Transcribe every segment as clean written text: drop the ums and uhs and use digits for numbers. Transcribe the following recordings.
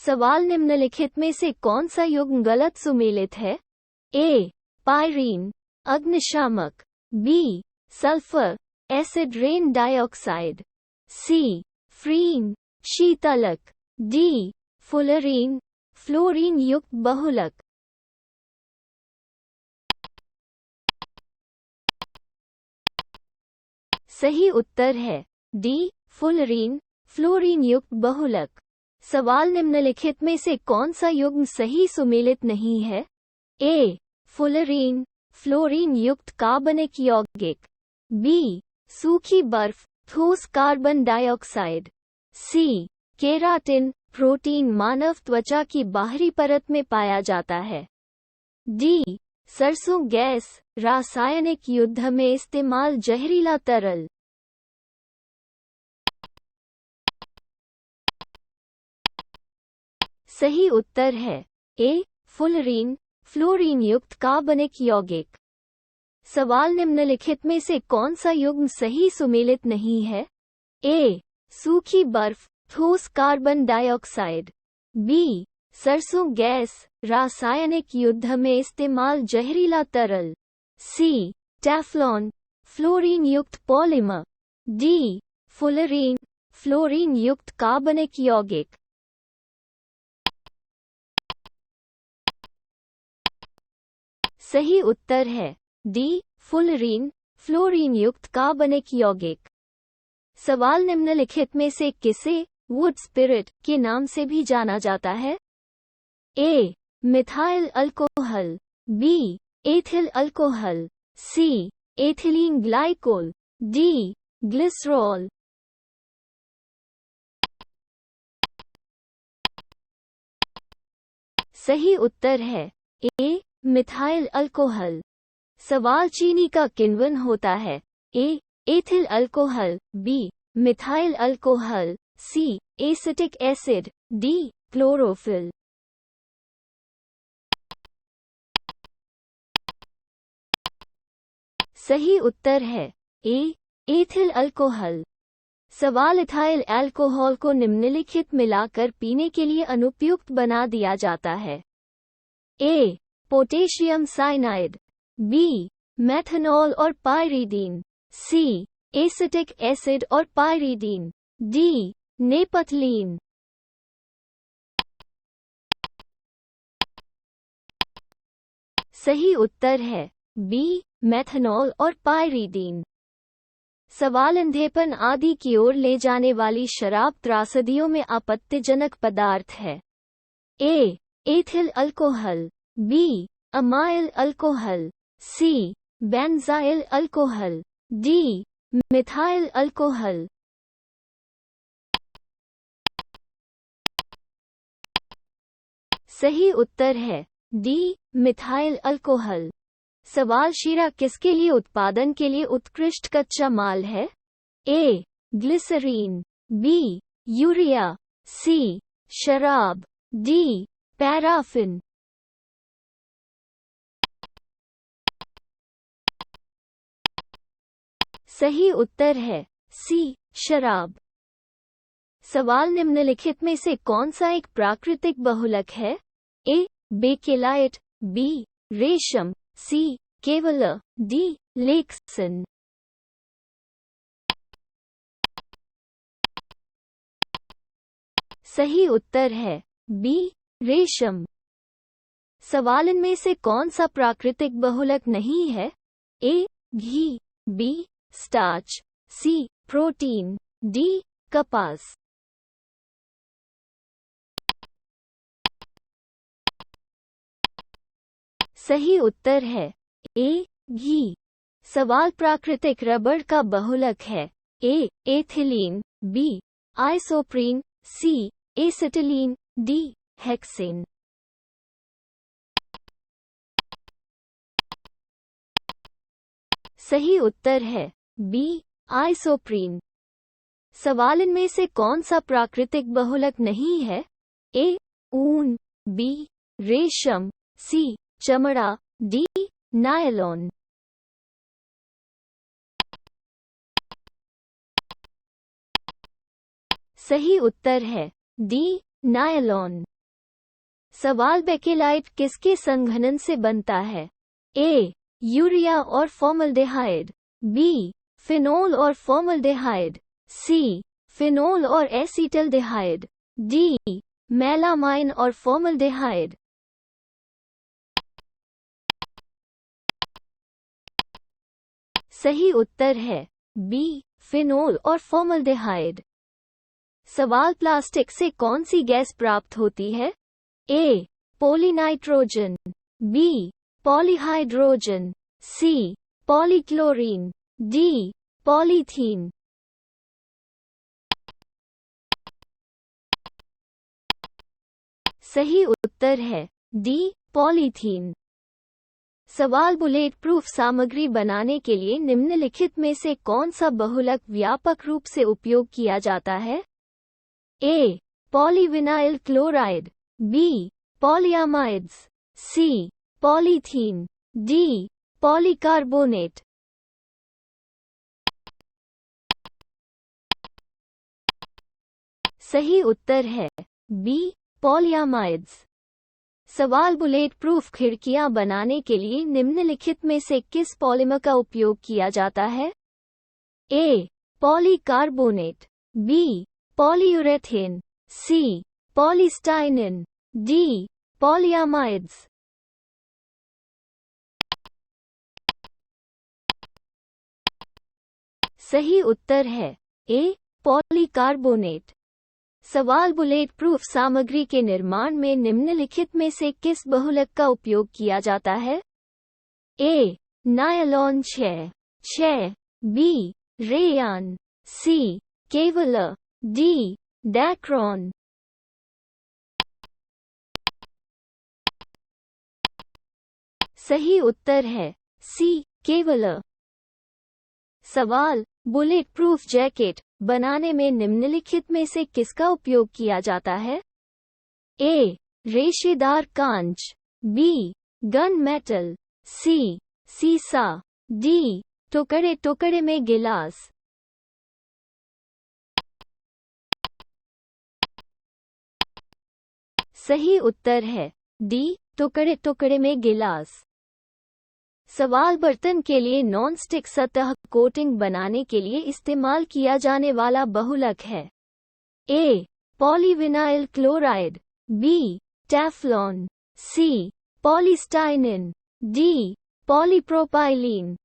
सवाल निम्नलिखित में से कौन सा युग्म गलत सुमेलित है? ए. पायरीन अग्निशामक, B. Sulphur acid rain dioxide, C. Freon शीतलक, डी. फुलरीन फ्लोरीन युक्त बहुलक। सही उत्तर है डी. फुलरीन फ्लोरीन युक्त बहुलक। सवाल निम्नलिखित में से कौन सा युग्म सही सुमेलित नहीं है? ए. फुलरीन फ्लोरीन युक्त कार्बनिक यौगिक, बी. सूखी बर्फ ठोस कार्बन डाइऑक्साइड, सी. केराटिन प्रोटीन मानव त्वचा की बाहरी परत में पाया जाता है, डी. सरसों गैस रासायनिक युद्ध में इस्तेमाल जहरीला तरल। सही उत्तर है ए. फुलरीन फ्लोरीन युक्त कार्बनिक यौगिक। सवाल निम्नलिखित में से कौन सा युग्म सही सुमेलित नहीं है? ए. सूखी बर्फ ठोस कार्बन डाइऑक्साइड, बी. सरसों गैस रासायनिक युद्ध में इस्तेमाल जहरीला तरल, सी. टेफ्लॉन फ्लोरीन युक्त पॉलीमर, डी. फुलरीन फ्लोरीन युक्त कार्बनिक यौगिक। सही उत्तर है डी. फुलरीन फ्लोरीन युक्त कार्बनिक यौगिक। सवाल निम्नलिखित में से किसे वुड स्पिरिट के नाम से भी जाना जाता है? A. Methyl alcohol, B. Ethyl alcohol, C. Ethylene glycol, D. Glycerol. सही उत्तर है ए. Methyl alcohol. सवाल चीनी का किण्वन होता है? A. Ethyl alcohol, B. Methyl alcohol, C. Acetic acid, D. Chlorophyll. सही उत्तर है ए. Ethyl alcohol. सवाल इथाइल अल्कोहल को निम्नलिखित मिलाकर पीने के लिए अनुपयुक्त बना दिया जाता है? A. Potassium cyanide, B. Methanol और पायरीडीन, सी. एसिटिक एसिड और पायरीडीन, डी. नेपथलीन। सही उत्तर है बी. मेथनॉल और पायरीडीन। सवाल अंधेपन आदि की ओर ले जाने वाली शराब त्रासदियों में आपत्तिजनक पदार्थ है? A. Ethyl alcohol, B. Amyl alcohol, C. Benzyl alcohol, D. Methyl alcohol. सही उत्तर है डी. Methyl alcohol. सवाल शीरा किसके लिए उत्पादन के लिए उत्कृष्ट कच्चा माल है? A. Glycerine, B. Urea, C. शराब, डी. पैराफिन। सही उत्तर है सी. शराब। सवाल निम्नलिखित में से कौन सा एक प्राकृतिक बहुलक है? ए. Bakelite, B. रेशम, सी. Kevlar, D. लेक्सिन। सही उत्तर है बी. रेशम। सवाल इनमें से कौन सा प्राकृतिक बहुलक नहीं है? ए. घी, B. Starch, C. Protein, D. कपास। सही उत्तर है ए. घी। सवाल प्राकृतिक रबड़ का बहुलक है? A. Ethylene, B. Isoprene, C. Acetylene, D. Hexane. सही उत्तर है बी. आइसोप्रीन। सवाल इनमें से कौन सा प्राकृतिक बहुलक नहीं है? ए. ऊन, बी. रेशम, सी. चमड़ा, डी. नायलॉन। सही उत्तर है डी. नायलॉन। सवाल बेकेलाइट किसके संघनन से बनता है? ए. यूरिया और फॉर्मल्डेहाइड, बी. फिनोल और फॉर्मल्डेहाइड, सी. फिनोल और एसीटल्डेहाइड, डी. मेलामाइन और फॉर्मल्डेहाइड। सही उत्तर है बी. फिनोल और फॉर्मल्डेहाइड। सवाल प्लास्टिक से कौन सी गैस प्राप्त होती है? ए. पॉलीनाइट्रोजन, बी. पॉलीहाइड्रोजन, सी. पॉलीक्लोरीन, डी. पॉलीथीन। सही उत्तर है डी. पॉलीथीन। सवाल बुलेट प्रूफ सामग्री बनाने के लिए निम्नलिखित में से कौन सा बहुलक व्यापक रूप से उपयोग किया जाता है? A. Polyvinyl chloride, B. Polyamides, C. Polythene, D. Polycarbonate. सही उत्तर है बी. पॉलीअमाइड्स। सवाल बुलेट प्रूफ खिड़कियां बनाने के लिए निम्नलिखित में से किस पॉलीमर का उपयोग किया जाता है? A. Polycarbonate, B. Polyurethane, C. Polystyrene, D. Polyamides. सही उत्तर है ए. पॉलीकार्बोनेट। सवाल बुलेट प्रूफ सामग्री के निर्माण में निम्नलिखित में से किस बहुलक का उपयोग किया जाता है? A. Nylon 6, B. Rayon, C. Kevlar, D. Dacron. सही उत्तर है सी. केवलर। सवाल बुलेट प्रूफ जैकेट बनाने में निम्नलिखित में से किसका उपयोग किया जाता है? ए. रेशेदार कांच, बी. गन मेटल, सी. सीसा, डी. टुकड़े टुकड़े में गिलास। सही उत्तर है डी. टुकड़े टुकड़े में गिलास। सवाल बर्तन के लिए नॉन-स्टिक सतह कोटिंग बनाने के लिए इस्तेमाल किया जाने वाला बहुलक है? A. Polyvinyl chloride, B. Teflon, C. Polystyrene, D. Polypropylene.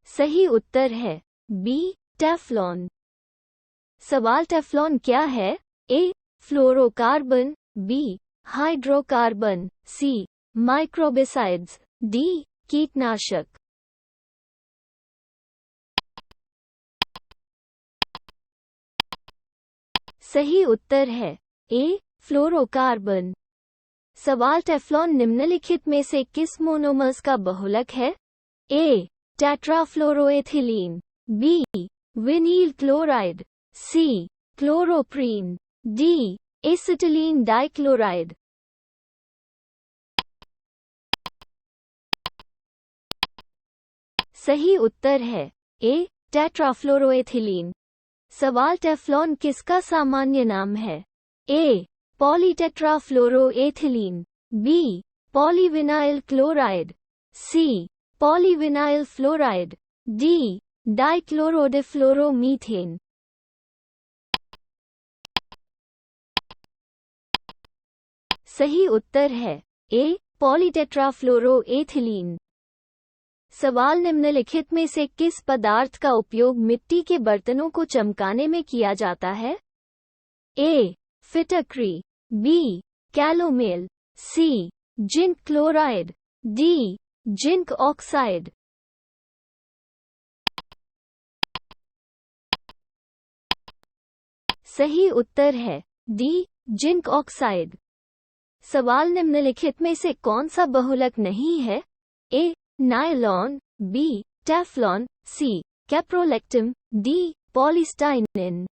सही उत्तर है बी. टेफ्लॉन। सवाल टेफ्लॉन क्या है? A. Fluorocarbon, B. Hydrocarbon, C. Microbicides, D. कीटनाशक। सही उत्तर है ए. फ्लोरोकार्बन। सवाल टेफ्लॉन निम्नलिखित में से किस मोनोमर्स का बहुलक है? A. Tetrafluoroethylene, B. Vinyl chloride, C. Chloroprene, D. Acetylene dichloride. सही उत्तर है ए. टेट्राफ्लोरोएथिलीन। सवाल टेफ्लॉन किसका सामान्य नाम है? A. Polytetrafluoroethylene, B. Polyvinyl chloride, C. Polyvinyl fluoride, D. Dichlorodifluoromethane. सही उत्तर है ए. पॉलीटेट्राफ्लोरोएथिलीन। सवाल निम्नलिखित में से किस पदार्थ का उपयोग मिट्टी के बर्तनों को चमकाने में किया जाता है? ए. फिटकरी, B. Calomel, C. Zinc chloride, D. Zinc oxide. सही उत्तर है डी. Zinc oxide. सवाल निम्नलिखित में से कौन सा बहुलक नहीं है? A. Nylon, B. Teflon, C. Caprolactam, D. Polystyrene.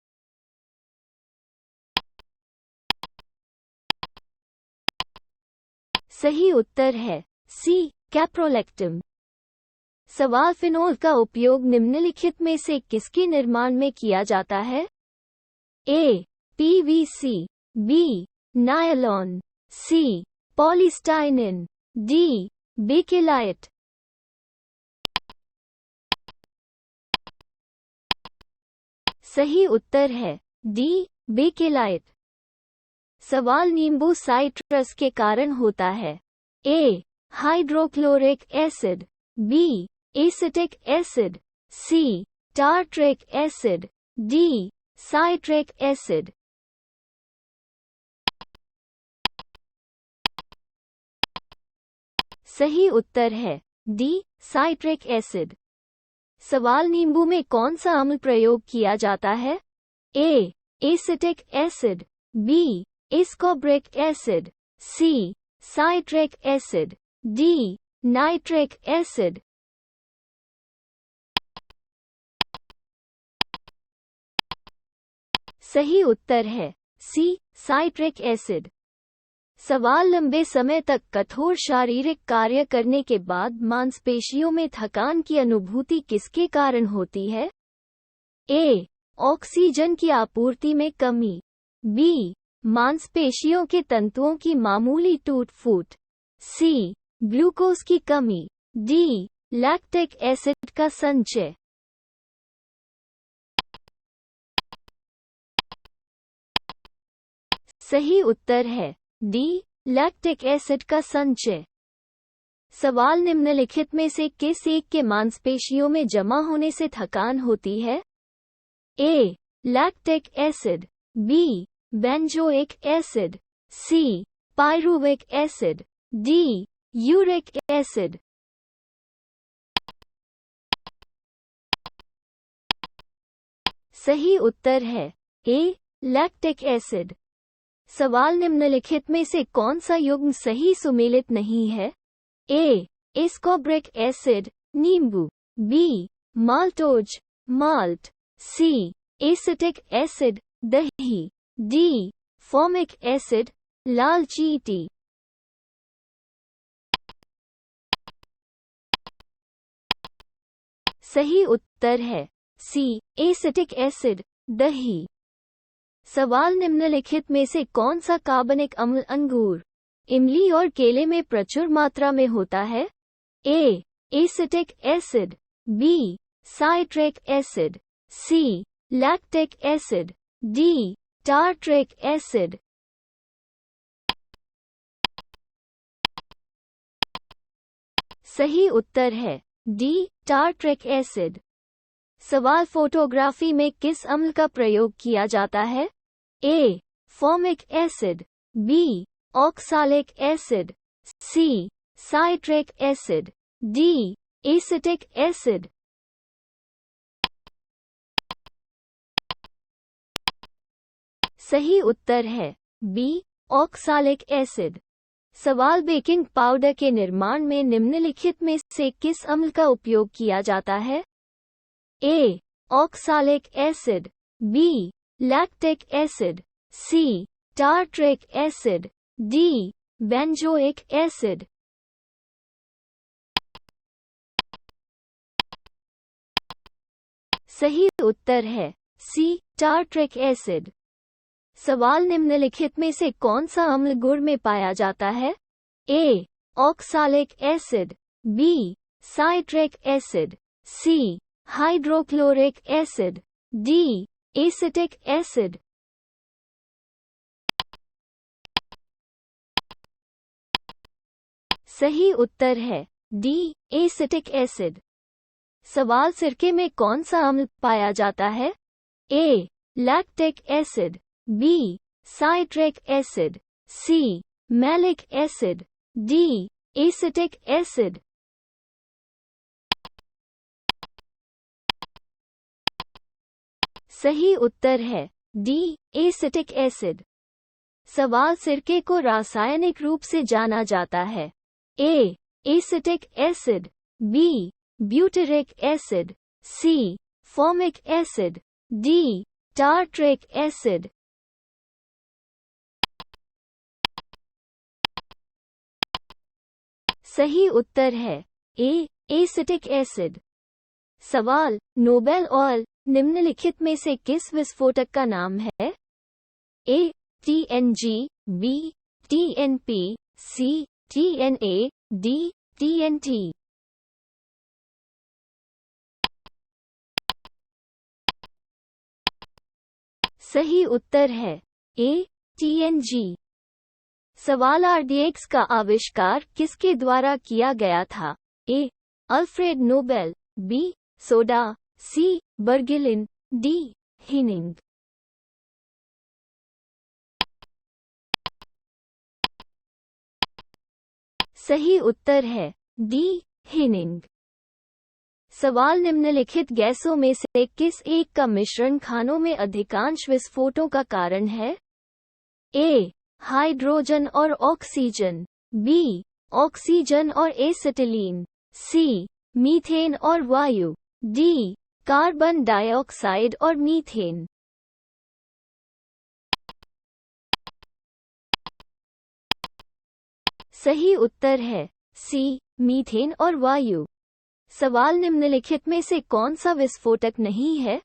सही उत्तर है सी. कैप्रोलेक्टिन। सवाल फिनोल का उपयोग निम्नलिखित में से किसके निर्माण में किया जाता है? ए पीवीसी, बी नायलॉन, सी पॉलीस्टाइनिन, डी बेकेलाइट। सही उत्तर है डी बेकेलाइट। सवाल नींबू साइट्रस के कारण होता है। A hydrochloric acid, B acetic acid, C tartaric acid, D citric acid. सही उत्तर है डी साइट्रिक एसिड। सवाल नींबू में कौन सा अम्ल प्रयोग किया जाता है? A acetic acid, B ascorbic acid, C citric acid, D nitric acid. सही उत्तर है सी साइट्रिक एसिड। सवाल लंबे समय तक कठोर शारीरिक कार्य करने के बाद मांसपेशियों में थकान की अनुभूति किसके कारण होती है? ए ऑक्सीजन की आपूर्ति में कमी, बी मांसपेशियों के तंतुओं की मामूली टूट-फूट, सी ग्लूकोज की कमी, डी लैक्टिक एसिड का संचय। सही उत्तर है डी लैक्टिक एसिड का संचय। सवाल निम्नलिखित में से किस एक के मांसपेशियों में जमा होने से थकान होती है? A lactic acid, B benzoic acid, C pyruvic acid, D uric acid. सही उत्तर है ए लैक्टिक एसिड। सवाल निम्नलिखित में से कौन सा युग्म सही सुमेलित नहीं है? ए एस्कॉर्बिक एसिड नींबू, बी माल्टोज माल्ट, सी एसिटिक एसिड दही, डी फॉर्मिक एसिड लाल चींटी। सही उत्तर है सी एसिटिक एसिड दही। सवाल निम्नलिखित में से कौन सा कार्बनिक अम्ल अंगूर, इमली और केले में प्रचुर मात्रा में होता है? A acetic acid, B citric acid, C lactic acid, D tartaric acid. सही उत्तर है डी टार्ट्रिक एसिड। सवाल फोटोग्राफी में किस अम्ल का प्रयोग किया जाता है? A formic acid, B oxalic acid, C citric acid, D acetic acid. सही उत्तर है बी ऑक्सालिक एसिड। सवाल बेकिंग पाउडर के निर्माण में निम्नलिखित में से किस अम्ल का उपयोग किया जाता है? A oxalic acid, B lactic acid, C tartaric acid, D benzoic acid. सही उत्तर है सी टार्ट्रिक एसिड। सवाल निम्नलिखित में से कौन सा अम्ल गुड़ में पाया जाता है? A oxalic acid, B citric acid, C hydrochloric acid, D acetic acid. सही उत्तर है डी एसिटिक एसिड। सवाल सिरके में कौन सा अम्ल पाया जाता है? A lactic acid, B citric acid, C malic acid, D acetic acid. सही उत्तर है डी एसिटिक एसिड। सवाल सिरके को रासायनिक रूप से जाना जाता है। A acetic acid, B butyric acid, C formic acid, D tartaric acid. सही उत्तर है ए एसिटिक एसिड। सवाल नोबेल ऑयल निम्नलिखित में से किस विस्फोटक का नाम है? A. TNG, B. TNP, C. TNA, D. TNT। सही उत्तर है ए. TNG। सवाल RDX का आविष्कार किसके द्वारा किया गया था? A. Alfred Nobel, B. Soda, C. बर्गिलिन, डी. हिनिंग। सही उत्तर है डी. हिनिंग। सवाल निम्नलिखित गैसों में से किस एक का मिश्रण खानों में अधिकांश विस्फोटों का कारण है? ए. हाइड्रोजन और ऑक्सीजन, बी. ऑक्सीजन और एसिटिलीन, सी. मीथेन और वायु, डी. कार्बन डाइऑक्साइड और मीथेन। सही उत्तर है सी. मीथेन और वायु। सवाल निम्नलिखित में से कौन सा विस्फोटक नहीं है?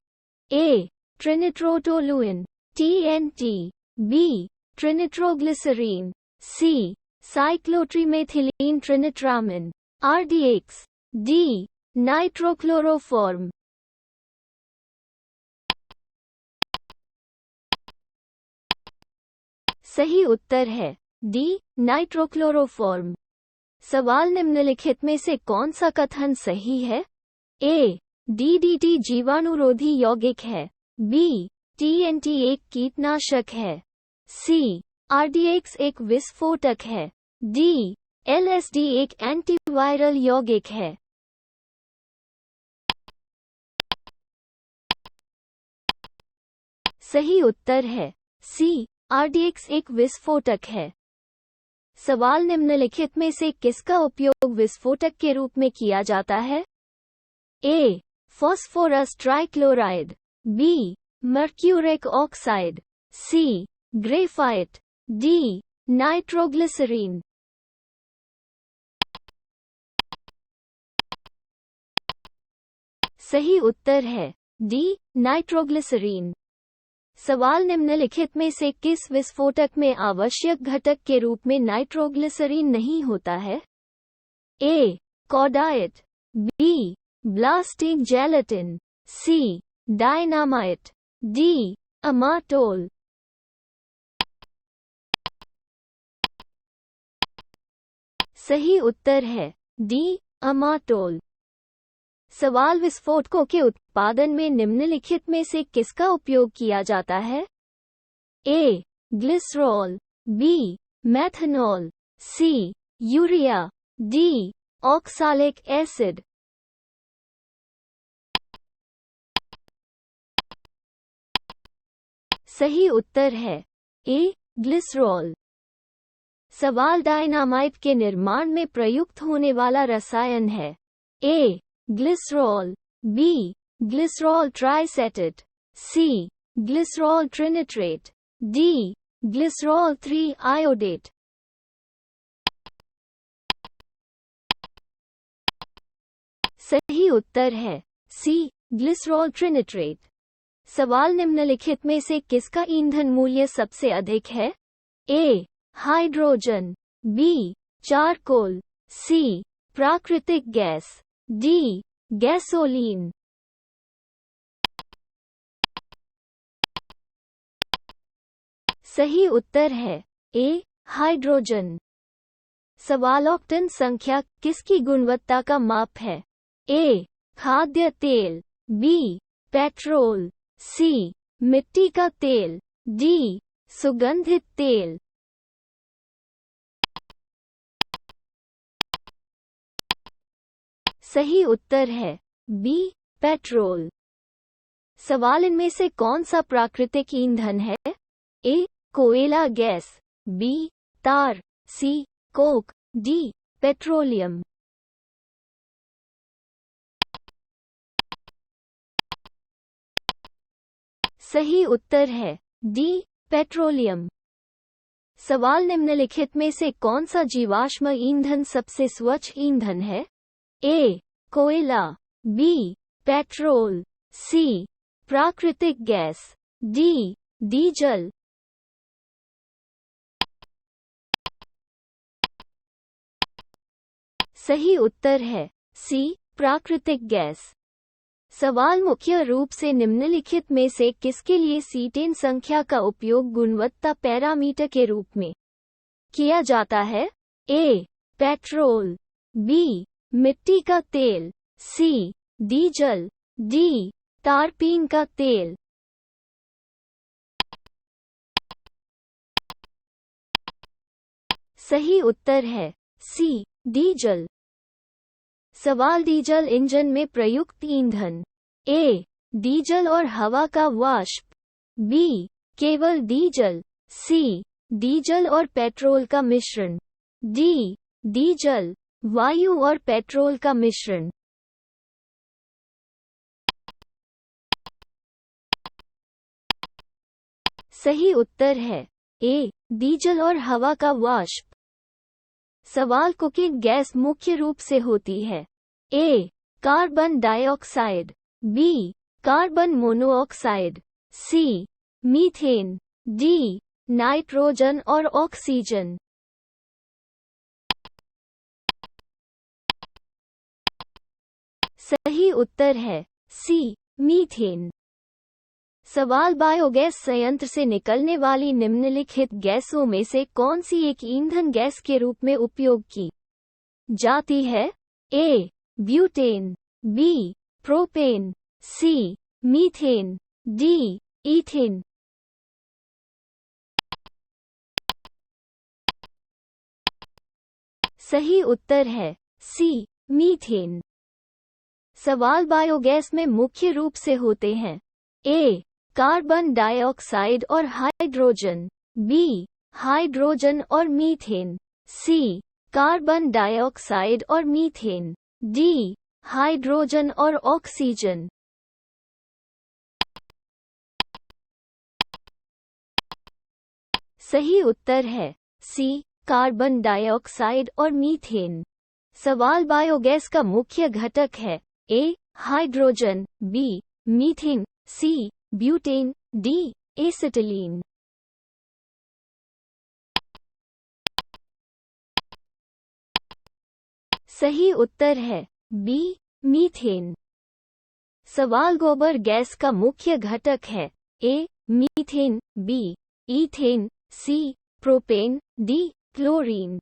ए. ट्रिनिट्रोटोलुइन, TNT, बी. ट्रिनिट्रोग्लिसरीन, सी. साइक्लोट्रीमेथिलीन ट्रिनिट्रामिन, RDX, डी. नाइट्रोक्लोरोफॉर्म। सही उत्तर है डी. नाइट्रोक्लोरोफॉर्म। सवाल निम्नलिखित में से कौन सा कथन सही है? ए. DDT जीवाणुरोधी यौगिक है, बी. TNT एक कीटनाशक है, सी. RDX एक विस्फोटक है, डी. LSD एक एंटीवायरल यौगिक है। सही उत्तर है सी. RDX एक विस्फोटक है। सवाल निम्नलिखित में से किसका उपयोग विस्फोटक के रूप में किया जाता है? A. Phosphorus trichloride, B. Mercuric oxide, C. Graphite, D. Nitroglycerine. सही उत्तर है डी. नाइट्रोग्लिसरीन। सवाल निम्नलिखित में से किस विस्फोटक में आवश्यक घटक के रूप में नाइट्रोग्लिसरीन नहीं होता है? A. Cordite, B. Blasting gelatine, C. Dynamite, D. Amatol. सही उत्तर है डी. अमाटोल। सवाल विस्फोटकों के उत्पादन में निम्नलिखित में से किसका उपयोग किया जाता है? A. Glycerol, B. Methanol, C. Urea, D. Oxalic acid. सही उत्तर है ए. ग्लिसरॉल। सवाल डायनामाइट के निर्माण में प्रयुक्त होने वाला रसायन है? A. Glycerol, B. Glycerol triacetate, C. Glycerol trinitrate, D. Glycerol 3 iodate. सही उत्तर है सी. ग्लिसरॉल ट्रिनिट्रेट। सवाल निम्नलिखित में से किसका ईंधन मूल्य सबसे अधिक है? A. Hydrogen, B. Charcoal, C. प्राकृतिक गैस, डी. गैसोलीन। सही उत्तर है ए. हाइड्रोजन। सवाल ऑक्टेन संख्या किसकी गुणवत्ता का माप है? ए. खाद्य तेल, बी. पेट्रोल, सी. मिट्टी का तेल, डी. सुगंधित तेल। सही उत्तर है बी. पेट्रोल। सवाल इनमें से कौन सा प्राकृतिक ईंधन है? ए. कोयला गैस, बी. तार, सी. Coke, D. पेट्रोलियम। सही उत्तर है डी. पेट्रोलियम। सवाल निम्नलिखित में से कौन सा जीवाश्म ईंधन सबसे स्वच्छ ईंधन है? ए. कोयला, बी. पेट्रोल, सी. प्राकृतिक गैस, डी डीजल। सही उत्तर है सी प्राकृतिक गैस। सवाल मुख्य रूप से निम्नलिखित में से किसके लिए सीटेन संख्या का उपयोग गुणवत्ता पैरामीटर के रूप में किया जाता है? ए पेट्रोल, बी मिट्टी का तेल, सी डीजल, डी तारपीन का तेल। सही उत्तर है सी डीजल। सवाल डीजल इंजन में प्रयुक्त ईंधन, ए डीजल और हवा का वाष्प, बी केवल डीजल, सी डीजल और पेट्रोल का मिश्रण, डी डीजल वायु और पेट्रोल का मिश्रण। सही उत्तर है ए डीजल और हवा का वाष्प। सवाल कुकिंग गैस मुख्य रूप से होती है? A carbon dioxide, B carbon monoxide, C methane, D nitrogen और ऑक्सीजन। सही उत्तर है सी मीथेन। सवाल बायोगैस संयंत्र से निकलने वाली निम्नलिखित गैसों में से कौन सी एक ईंधन गैस के रूप में उपयोग की जाती है? ए ब्यूटेन, बी प्रोपेन, सी मीथेन, डी ईथेन। सही उत्तर है सी मीथेन। सवाल बायोगैस में मुख्य रूप से होते हैं? ए कार्बन डाइऑक्साइड और हाइड्रोजन, बी हाइड्रोजन और मीथेन, सी कार्बन डाइऑक्साइड और मीथेन, डी हाइड्रोजन और ऑक्सीजन। सही उत्तर है सी कार्बन डाइऑक्साइड और मीथेन। सवाल बायोगैस का मुख्य घटक है? A hydrogen, B methane, C butane, D acetylene. सही उत्तर है बी मीथेन। सवाल गोबर गैस का मुख्य घटक है? A methane, B ethane, C propane, D chlorine.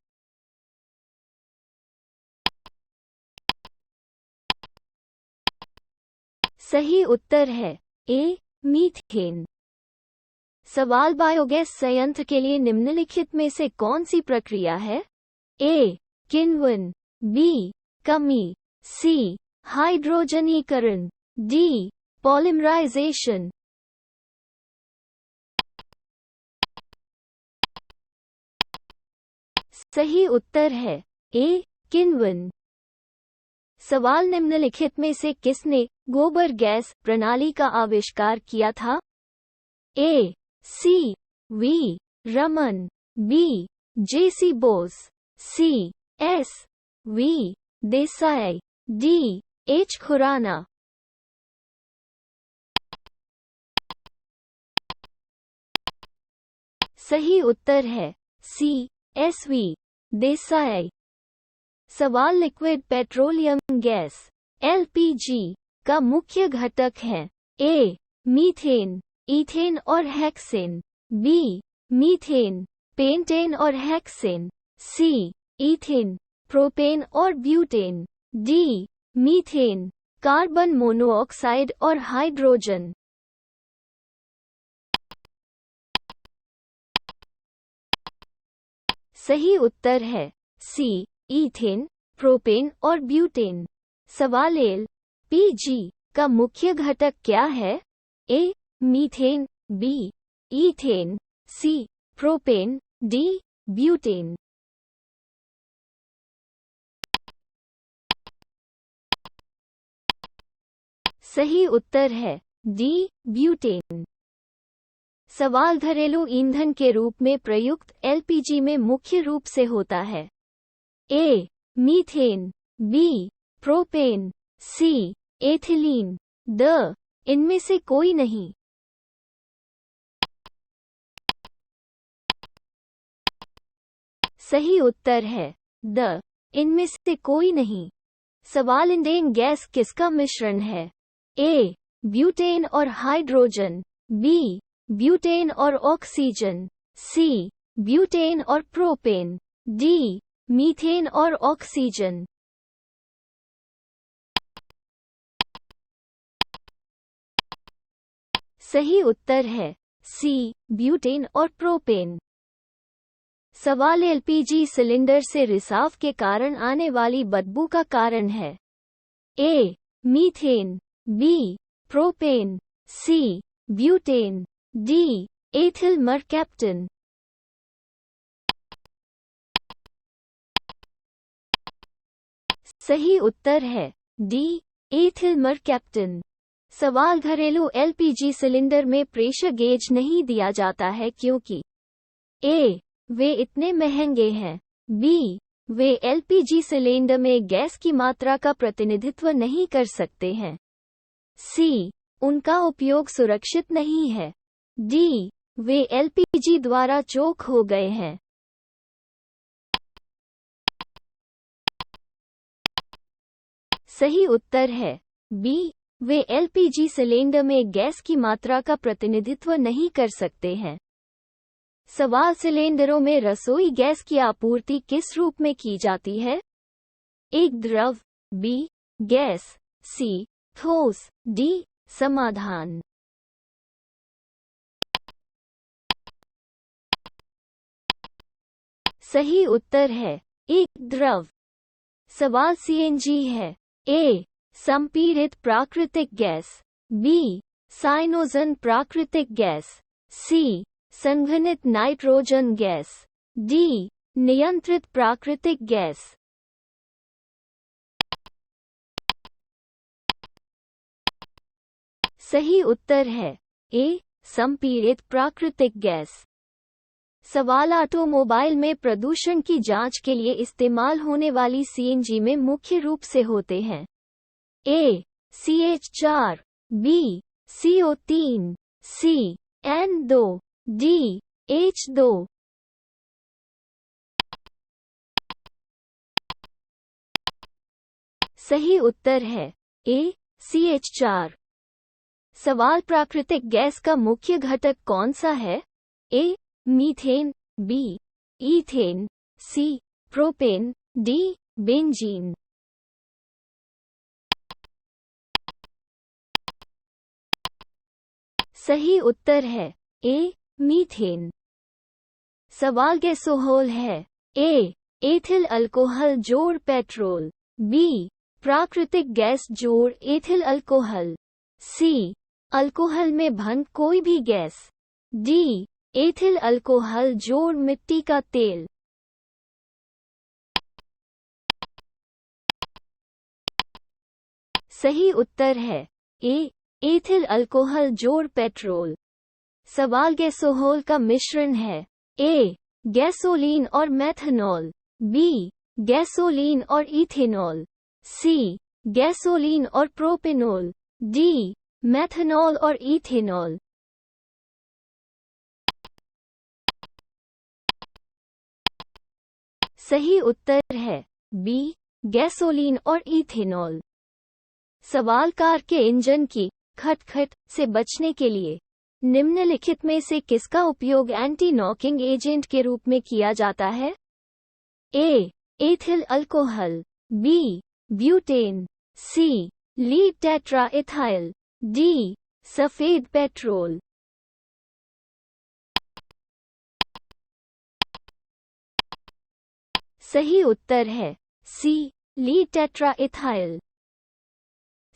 सही उत्तर है ए मीथेन। सवाल बायोगैस संयंत्र के लिए निम्नलिखित में से कौन सी प्रक्रिया है? ए किण्वन, बी कमी, सी हाइड्रोजनीकरण, डी पॉलिमराइजेशन। सही उत्तर है ए किण्वन। सवाल निम्नलिखित में से किसने गोबर गैस प्रणाली का आविष्कार किया था? A C V Raman, B J C Bose, C S V Desai, D H Khurana. सही उत्तर है सी एस वी देसाई। सवाल लिक्विड पेट्रोलियम गैस एलपीजी का मुख्य घटक है? ए मीथेन, ईथेन और हेक्सेन, बी मीथेन, पेंटेन और हेक्सेन, सी ईथेन, प्रोपेन और butane, D methane, carbon monoxide और हाइड्रोजन। सही उत्तर है सी ईथेन, प्रोपेन और ब्यूटेन। सवाल एल पीजी का मुख्य घटक क्या है? A methane, B ethane, C propane, D butane. सही उत्तर है डी ब्यूटेन। सवाल घरेलू ईंधन के रूप में प्रयुक्त एलपीजी में मुख्य रूप से होता है? A methane, B propane, C ethylene, D इनमें से कोई नहीं। सही उत्तर है द, इनमें से कोई नहीं। सवाल इंडेन गैस किसका मिश्रण है? ए, ब्यूटेन और हाइड्रोजन, बी, ब्यूटेन और ऑक्सीजन, सी, ब्यूटेन और प्रोपेन, डी, मीथेन और ऑक्सीजन। सही उत्तर है सी, ब्यूटेन और प्रोपेन। सवाल एलपीजी सिलेंडर से रिसाव के कारण आने वाली बदबू का कारण है? A, methane, B, propane, C, butane, D, ethyl mercaptan. सही उत्तर है डी, एथिल मरकैप्टन। सवाल घरेलू एलपीजी सिलेंडर में प्रेशर गेज नहीं दिया जाता है क्योंकि ए, वे इतने महंगे हैं, बी, वे एलपीजी सिलेंडर में गैस की मात्रा का प्रतिनिधित्व नहीं कर सकते हैं, सी, उनका उपयोग सुरक्षित नहीं है, डी, वे एलपीजी द्वारा चोक हो गए हैं। सही उत्तर है बी, वे एलपीजी सिलेंडर में गैस की मात्रा का प्रतिनिधित्व नहीं कर सकते हैं। सवाल सिलेंडरों में रसोई गैस की आपूर्ति किस रूप में की जाती है? एक, द्रव, बी, गैस, सी, ठोस, डी, समाधान। सही उत्तर है एक, द्रव। सवाल सीएनजी है। ए, संपीड़ित प्राकृतिक गैस, बी, साइनोजन प्राकृतिक गैस, सी, संघनित नाइट्रोजन गैस, डी, नियंत्रित प्राकृतिक गैस। सही उत्तर है ए, संपीड़ित प्राकृतिक गैस। सवाल ऑटोमोबाइल में प्रदूषण की जांच के लिए इस्तेमाल होने वाली सीएनजी में मुख्य रूप से होते हैं? ए, CH4, बी, CO3, सी, N2, डी, H2। सही उत्तर है ए, CH4। सवाल प्राकृतिक गैस का मुख्य घटक कौन सा है? A, methane, B, ethane, C, propane, D, benzene. सही उत्तर है ए, मीथेन। सवाल गैसोहोल है। ए, एथिल अल्कोहल जोड़ पेट्रोल, बी, प्राकृतिक गैस जोड़ एथिल अल्कोहल, सी, अल्कोहल में भंग कोई भी गैस, डी, एथिल अल्कोहल जोड़ मिट्टी का तेल। सही उत्तर है ए, एथिल अल्कोहल जोड़ पेट्रोल। सवाल गैसोहोल का मिश्रण है। ए, गैसोलीन और मेथनॉल, बी, गैसोलीन और इथेनॉल, सी, गैसोलीन और प्रोपेनॉल, डी, मेथनॉल और इथेनॉल। सही उत्तर है बी, गैसोलीन और इथेनॉल। सवाल कार के इंजन की खटखट से बचने के लिए निम्नलिखित में से किसका उपयोग एंटी नॉकिंग एजेंट के रूप में किया जाता है? A, ethyl alcohol, B, butane, C, lead tetra ethyl, D, सफेद पेट्रोल। सही उत्तर है सी, लीड टेट्रा इथाइल।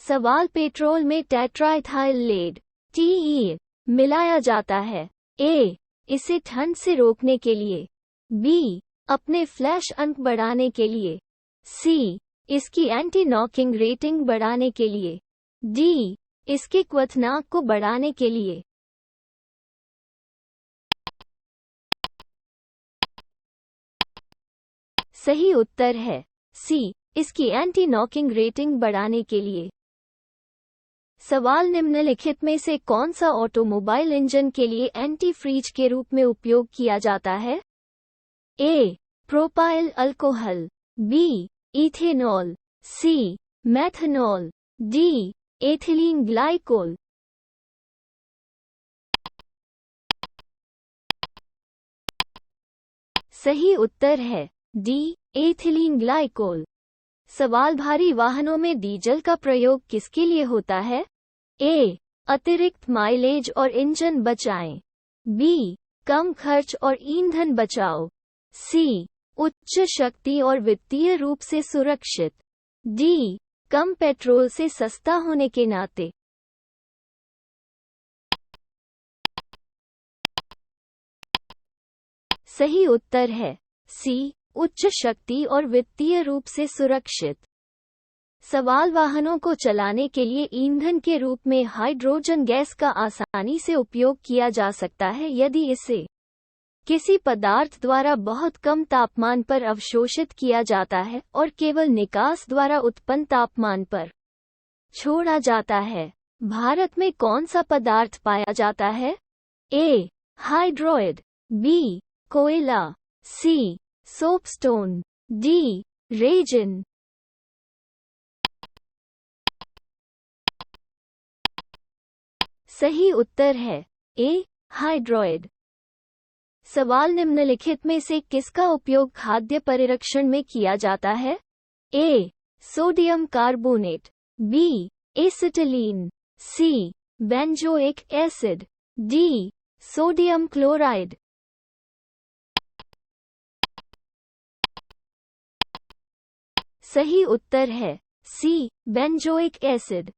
सवाल पेट्रोल में टेट्राइथाइल लेड TE मिलाया जाता है। ए, इसे ठंड से रोकने के लिए, बी, अपने फ्लैश अंक बढ़ाने के लिए, सी, इसकी एंटी नॉकिंग रेटिंग बढ़ाने के लिए, डी, इसके क्वथनांक को बढ़ाने के लिए। सही उत्तर है सी, इसकी एंटी नॉकिंग रेटिंग बढ़ाने के लिए। सवाल निम्नलिखित में से कौन सा ऑटोमोबाइल इंजन के लिए एंटी फ्रीज के रूप में उपयोग किया जाता है? A. Propyl alcohol, B. Ethanol, C. Methanol, D. Ethylene glycol. सही उत्तर है डी. Ethylene glycol. सवाल भारी वाहनों में डीजल का प्रयोग किसके लिए होता है? ए. अतिरिक्त माइलेज और इंजन बचाएं, बी. कम खर्च और ईंधन बचाओ, सी. उच्च शक्ति और वित्तीय रूप से सुरक्षित, डी. कम पेट्रोल से सस्ता होने के नाते। सही उत्तर है सी. उच्च शक्ति और वित्तीय रूप से सुरक्षित। सवाल वाहनों को चलाने के लिए ईंधन के रूप में हाइड्रोजन गैस का आसानी से उपयोग किया जा सकता है यदि इसे किसी पदार्थ द्वारा बहुत कम तापमान पर अवशोषित किया जाता है और केवल निकास द्वारा उत्पन्न तापमान पर छोड़ा जाता है। भारत में कौन सा पदार्थ पाया जाता है? ए. हाइड्रोइड, बी. कोयला, सी. Soapstone, D. रेजिन। सही उत्तर है ए. हाइड्रोइड। सवाल निम्नलिखित में से किसका उपयोग खाद्य परिरक्षण में किया जाता है? A. Sodium carbonate, B. Acetylene, C. Benzoic acid, D. Sodium chloride. सही उत्तर है सी. Benzoic acid.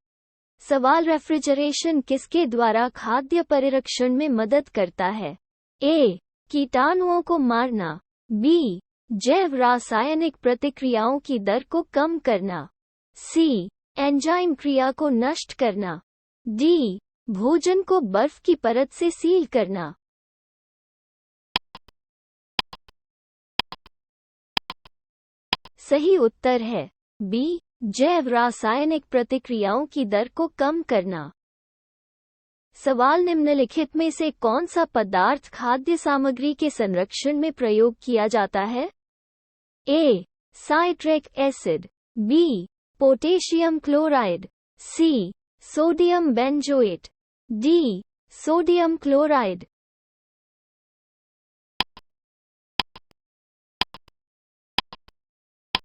सवाल रेफ्रिजरेशन किसके द्वारा खाद्य परिरक्षण में मदद करता है? ए. कीटाणुओं को मारना, बी. जैव रासायनिक प्रतिक्रियाओं की दर को कम करना, सी. एंजाइम क्रिया को नष्ट करना, डी. भोजन को बर्फ की परत से सील करना। सही उत्तर है बी. जैव रासायनिक प्रतिक्रियाओं की दर को कम करना। सवाल निम्नलिखित में से कौन सा पदार्थ खाद्य सामग्री के संरक्षण में प्रयोग किया जाता है? A. Citric acid, B. Potassium chloride, C. Sodium benzoate, D. Sodium chloride.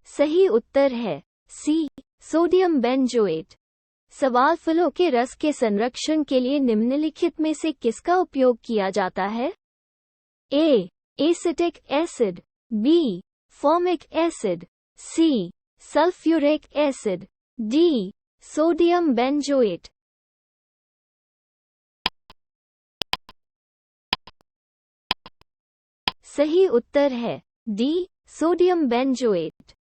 सही उत्तर है सी. Sodium benzoate. सवाल फलों के रस के संरक्षण के लिए निम्नलिखित में से किसका उपयोग किया जाता है? A. Acetic acid, B. Formic acid, C. Sulphuric acid, D. Sodium benzoate. सही उत्तर है डी. Sodium benzoate.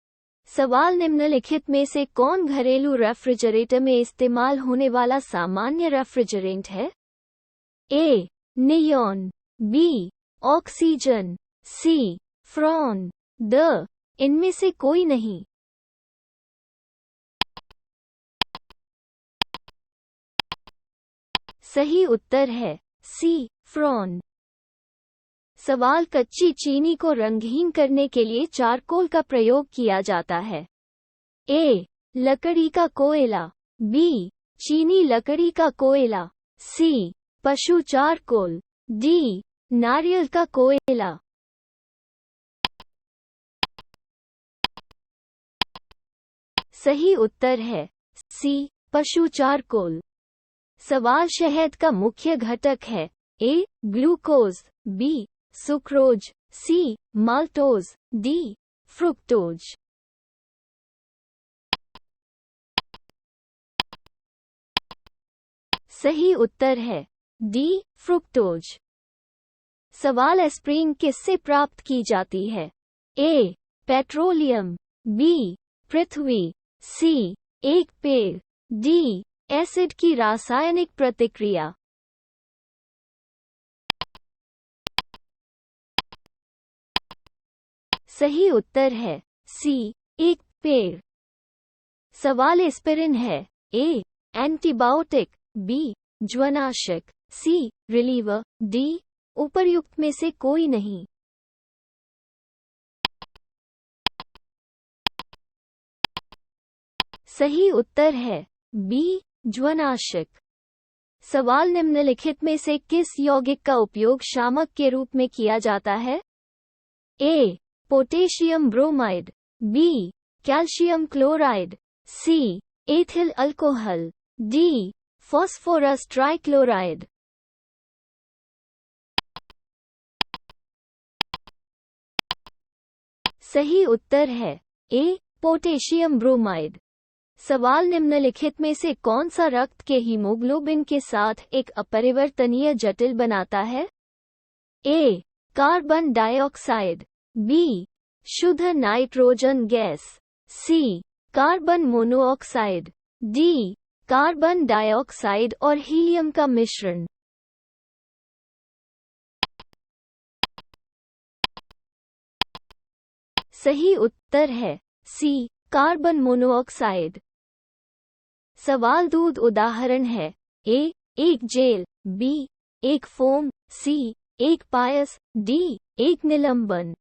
सवाल निम्नलिखित में से कौन घरेलू रेफ्रिजरेटर में इस्तेमाल होने वाला सामान्य रेफ्रिजरेंट है? A. Neon, B. Oxygen, C. Freon, D. इनमें से कोई नहीं। सही उत्तर है सी. फ्रॉन। सवाल कच्ची चीनी को रंगहीन करने के लिए चारकोल का प्रयोग किया जाता है। ए. लकड़ी का कोयला, बी. चीनी लकड़ी का कोयला, सी. पशु चारकोल, डी. नारियल का कोयला। सही उत्तर है सी. पशु चारकोल। सवाल शहद का मुख्य घटक है। A. Glucose, B. Sucrose, C. Maltose, D. Fructose. सही उत्तर है डी. फ्रुक्टोज। सवाल एस्प्रीन किससे प्राप्त की जाती है? ए. Petroleum, B. पृथ्वी, सी. एक पेड़, डी. एसिड की रासायनिक प्रतिक्रिया। सही उत्तर है सी. एक पेड़। सवाल एस्पिरिन है। ए. एंटीबायोटिक, बी ज्वनाशक, सी रिलीवर, डी उपर्युक्त में से कोई नहीं। सही उत्तर है बी ज्वनाशक। सवाल निम्नलिखित में से किस यौगिक का उपयोग शामक के रूप में किया जाता है? A potassium bromide, B calcium chloride, C ethyl alcohol, D phosphorus trichloride. सही उत्तर है ए पोटेशियम ब्रोमाइड। सवाल निम्नलिखित में से कौन सा रक्त के हीमोग्लोबिन के साथ एक अपरिवर्तनीय जटिल बनाता है? ए कार्बन डाइऑक्साइड, बी शुद्ध nitrogen gas, C carbon monoxide, D carbon dioxide और हीलियम का मिश्रण। सही उत्तर है सी कार्बन मोनोऑक्साइड। सवाल दूध उदाहरण है। ए एक जेल, बी एक फोम, सी एक पायस, डी एक निलंबन।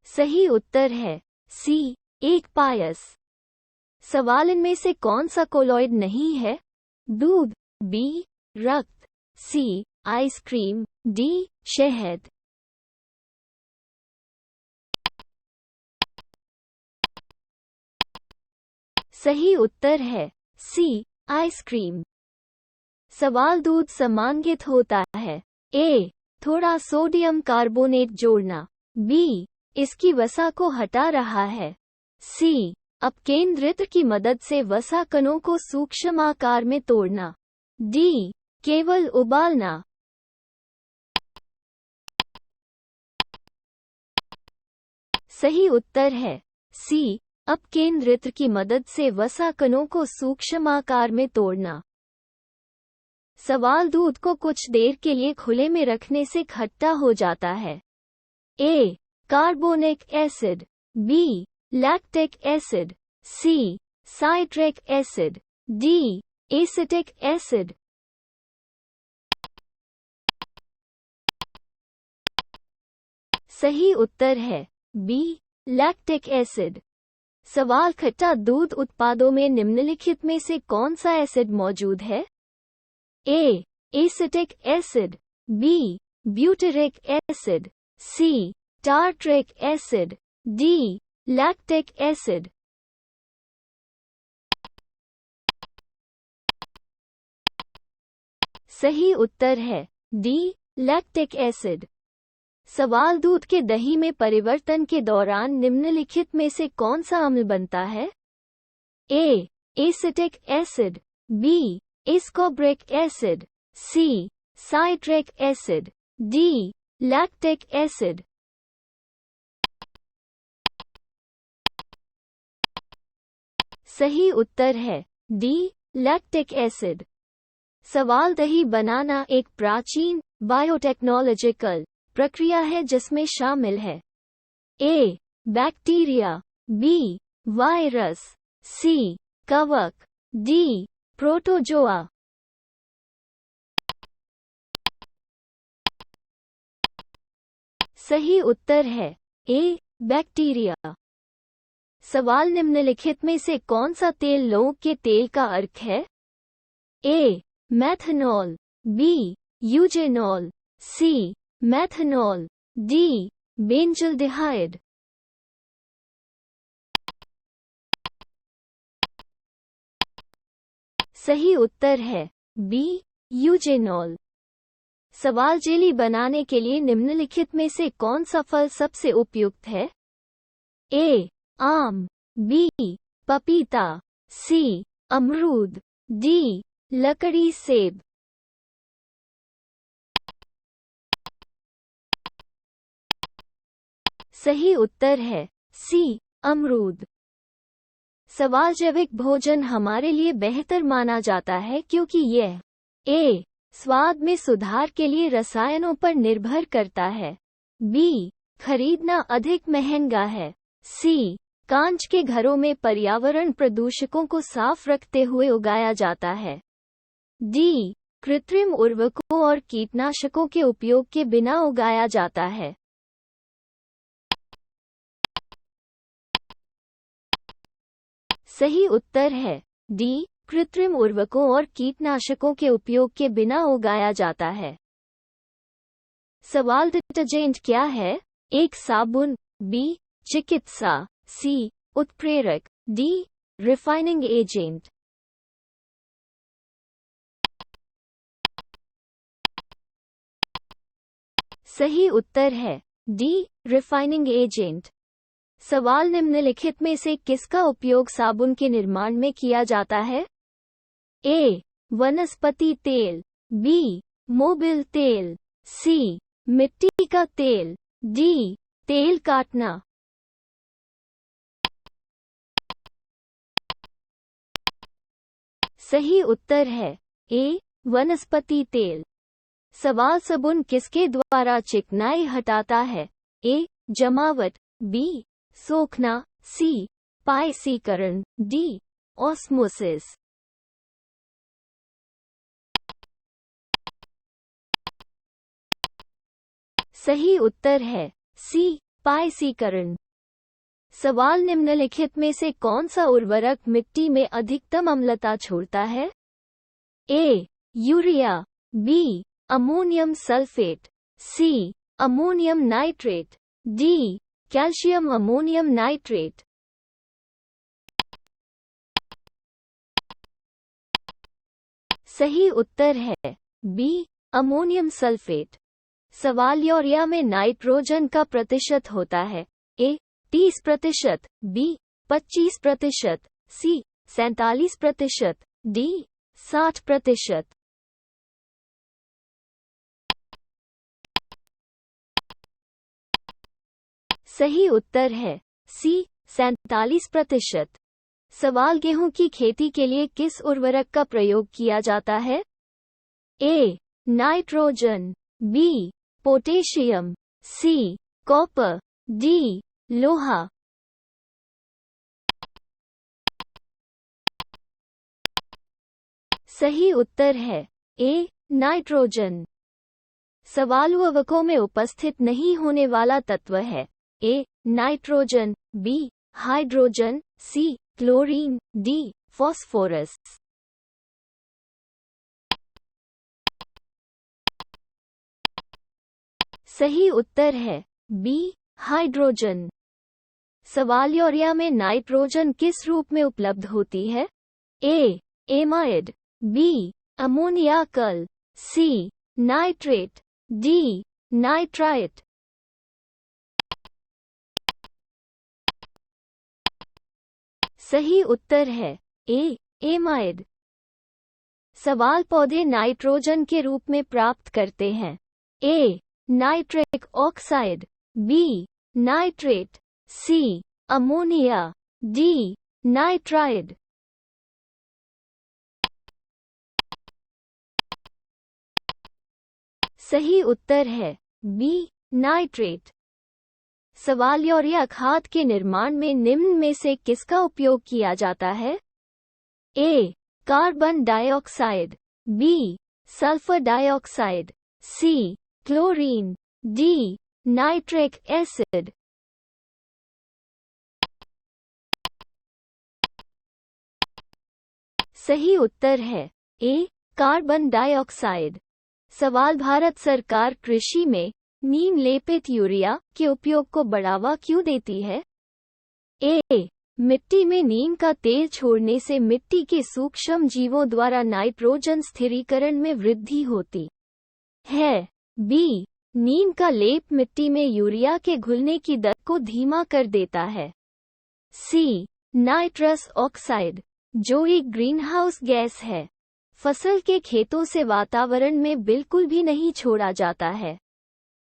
सही उत्तर है सी एक पायस। सवाल इनमें से कौन सा कोलॉइड नहीं है? दूध, बी रक्त, सी आइसक्रीम, डी शहद। सही उत्तर है सी आइसक्रीम। सवाल दूध समांगित होता है। ए थोड़ा सोडियम कार्बोनेट जोड़ना, बी इसकी वसा को हटा रहा है, सी अपकेंद्रित्र की मदद से वसा कणों को सूक्ष्म आकार में तोड़ना, डी केवल उबालना। सही उत्तर है सी अपकेंद्रित्र की मदद से वसा कणों को सूक्ष्म आकार में तोड़ना। सवाल दूध को कुछ देर के लिए खुले में रखने से खट्टा हो जाता है। A carbonic acid, B lactic acid, C citric acid, D acetic acid. सही उत्तर है बी लैक्टिक एसिड। सवाल खट्टा दूध उत्पादों में निम्नलिखित में से कौन सा एसिड मौजूद है? A acetic acid, B butyric acid, C tartaric acid, D lactic acid. सही उत्तर है डी लैक्टिक एसिड। सवाल दूध के दही में परिवर्तन के दौरान निम्नलिखित में से कौन सा अम्ल बनता है? A acetic acid, B ascorbic acid, C citric acid, D lactic acid. सही उत्तर है डी लैक्टिक एसिड। सवाल दही बनाना एक प्राचीन बायोटेक्नोलॉजिकल प्रक्रिया है जिसमें शामिल है। ए बैक्टीरिया, बी वायरस, सी कवक, डी प्रोटोजोआ। सही उत्तर है ए बैक्टीरिया। सवाल निम्नलिखित में से कौन सा तेल लौंग के तेल का अर्क है? ए मेथनॉल, बी यूजेनॉल, सी मेथनॉल, डी बेंजल्डिहाइड। सही उत्तर है बी यूजेनॉल। सवाल जेली बनाने के लिए निम्नलिखित में से कौन सा फल सबसे उपयुक्त है? ए आम, बी पपीता, सी अमरूद, डी लकड़ी सेब। सही उत्तर है सी अमरूद। सवाल जैविक भोजन हमारे लिए बेहतर माना जाता है क्योंकि यह ए स्वाद में सुधार के लिए रसायनों पर निर्भर करता है, बी खरीदना अधिक महंगा है। सी, कांच के घरों में पर्यावरण प्रदूषकों को साफ रखते हुए उगाया जाता है। डी, कृत्रिम उर्वरकों और कीटनाशकों के उपयोग के बिना उगाया जाता है। सही उत्तर है डी, कृत्रिम उर्वरकों और कीटनाशकों के उपयोग के बिना उगाया जाता है। सवाल, डिटर्जेंट क्या है? एक, साबुन, बी, चिकित्सा, सी, उत्प्रेरक, डी, रिफाइनिंग एजेंट। सही उत्तर है डी, रिफाइनिंग एजेंट। सवाल, निम्नलिखित में से किसका उपयोग साबुन के निर्माण में किया जाता है? ए, वनस्पति तेल, बी, मोबिल तेल, सी, मिट्टी का तेल, डी, तेल काटना। सही उत्तर है ए, वनस्पति तेल। सवाल, साबुन किसके द्वारा चिकनाई हटाता है? ए, जमावट, बी, सोखना, सी, पायसीकरण, डी, ऑस्मोसिस। सही उत्तर है सी, पायसीकरण। सवाल, निम्नलिखित में से कौन सा उर्वरक मिट्टी में अधिकतम अम्लता छोड़ता है? A, urea, B, ammonium sulphate, C, ammonium nitrate, D, calcium ammonium nitrate. सही उत्तर है बी, अमोनियम सल्फेट। सवाल, यूरिया में नाइट्रोजन का प्रतिशत होता है? A, 30%, B, 25%, C, 47%, D, 60%। सही उत्तर है सी, 47%। सवाल, गेहूं की खेती के लिए किस उर्वरक का प्रयोग किया जाता है? ए, नाइट्रोजन, बी, पोटेशियम, सी, कॉपर, डी, लोहा। सही उत्तर है ए, नाइट्रोजन। सवाल, उर्वरकों में उपस्थित नहीं होने वाला तत्व है? ए, नाइट्रोजन, बी, हाइड्रोजन, सी, क्लोरीन, डी, फास्फोरस। सही उत्तर है बी, हाइड्रोजन। सवाल, यूरिया में नाइट्रोजन किस रूप में उपलब्ध होती है? ए, एमाइड, बी, अमोनियाकल, सी, नाइट्रेट, डी, नाइट्राइट। सही उत्तर है ए, एमाइड। सवाल, पौधे नाइट्रोजन के रूप में प्राप्त करते हैं? ए, नाइट्रिक ऑक्साइड, बी, नाइट्रेट, सी, अमोनिया, डी, नाइट्राइड। सही उत्तर है बी, नाइट्रेट। सवाल, यूरिया खाद के निर्माण में निम्न में से किसका उपयोग किया जाता है? A, carbon dioxide, B, sulphur dioxide, C, chlorine, D, nitric acid. सही उत्तर है ए, कार्बन डाइऑक्साइड। सवाल, भारत सरकार कृषि में नीम लेपित यूरिया के उपयोग को बढ़ावा क्यों देती है? ए, मिट्टी में नीम का तेल छोड़ने से मिट्टी के सूक्ष्म जीवों द्वारा नाइट्रोजन स्थिरीकरण में वृद्धि होती है। बी, नीम का लेप मिट्टी में यूरिया के घुलने की दर को धीमा कर देता है। सी, नाइट्रस ऑक्साइड, जो एक ग्रीनहाउस गैस है, फसल के खेतों से वातावरण में बिल्कुल भी नहीं छोड़ा जाता है।